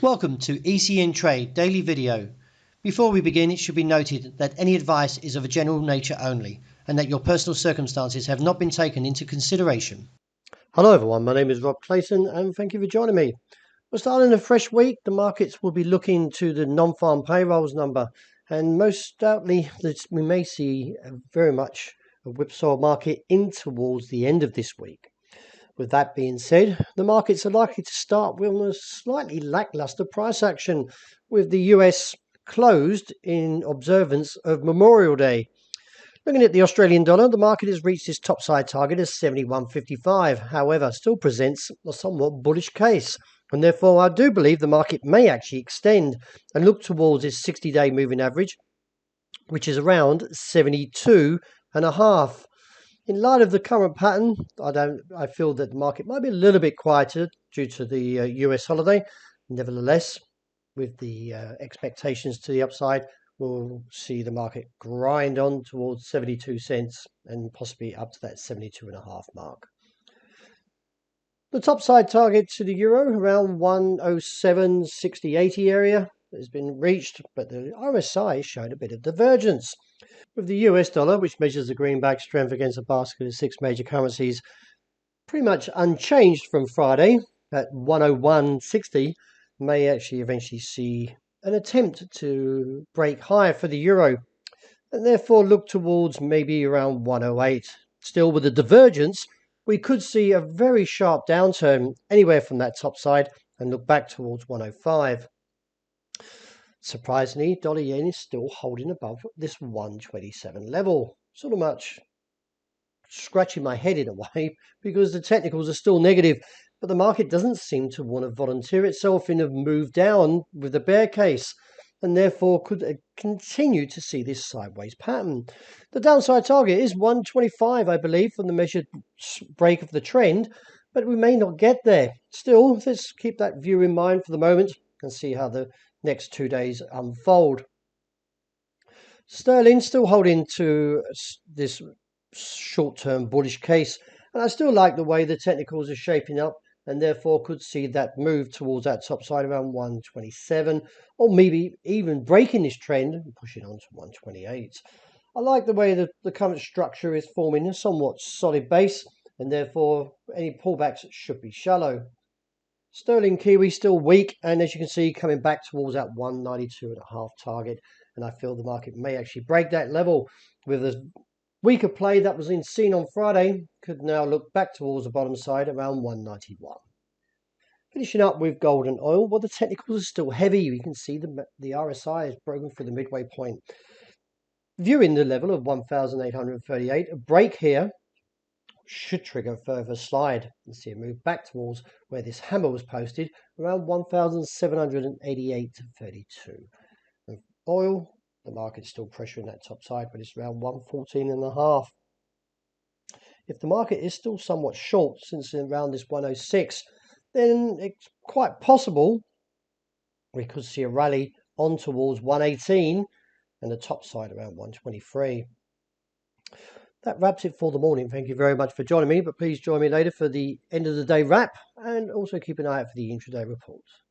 Welcome to ECNTRADE Daily Video. Before we begin, it should be noted that any advice is of a general nature only and that your personal circumstances have not been taken into consideration. Hello everyone, my name is Rob Clayton and thank you for joining me. We're starting a fresh week. The markets will be looking to the non-farm payrolls number, and most doubtly we may see very much a whipsaw market in towards the end of this week. With that being said, the markets are likely to start with a slightly lackluster price action, with the US closed in observance of Memorial Day. Looking at the Australian dollar, the market has reached its topside target of 71.55, however, still presents a somewhat bullish case, and therefore I do believe the market may actually extend and look towards its 60-day moving average, which is around 72.5. In light of the current pattern, I feel that the market might be a little bit quieter due to the US holiday. Nevertheless, with the expectations to the upside, we'll see the market grind on towards 72 cents and possibly up to that 72.5 mark. The topside target to the euro around 107.60-80 area has been reached, but the RSI showed a bit of divergence, with the US dollar, which measures the greenback strength against a basket of 6 major currencies, pretty much unchanged from Friday at 101.60, may actually eventually see an attempt to break higher for the euro and therefore look towards maybe around 108. Still, with the divergence, we could see a very sharp downturn anywhere from that top side and look back towards 105. Surprisingly, dollar yen is still holding above this 127 level. Sort of much scratching my head in a way, because the technicals are still negative, but the market doesn't seem to want to volunteer itself in a move down with the bear case, and therefore could continue to see this sideways pattern. The downside target is 125, I believe, from the measured break of the trend, but we may not get there. Still, let's keep that view in mind for the moment and see how the next 2 days unfold. Sterling still holding to this short-term bullish case, and I still like the way the technicals are shaping up, and therefore could see that move towards that top side around 127, or maybe even breaking this trend and pushing on to 128. I like the way that the current structure is forming a somewhat solid base, and therefore any pullbacks should be shallow. Sterling Kiwi still weak, and as you can see, coming back towards that 192.5 target, and I feel the market may actually break that level with a weaker play that was seen on Friday. Could now look back towards the bottom side around 191. Finishing up with gold and oil, well, the technicals are still heavy. You can see the RSI is broken through the midway point. Viewing the level of 1,838, a break here should trigger a further slide and see a move back towards where this hammer was posted around 1,788.32. Oil, the market's still pressuring that top side, but it's around 114.5. If the market is still somewhat short since around this 106, then it's quite possible we could see a rally on towards 118 and the top side around 123. That wraps it for the morning. Thank you very much for joining me, but please join me later for the end of the day wrap, and also keep an eye out for the intraday reports.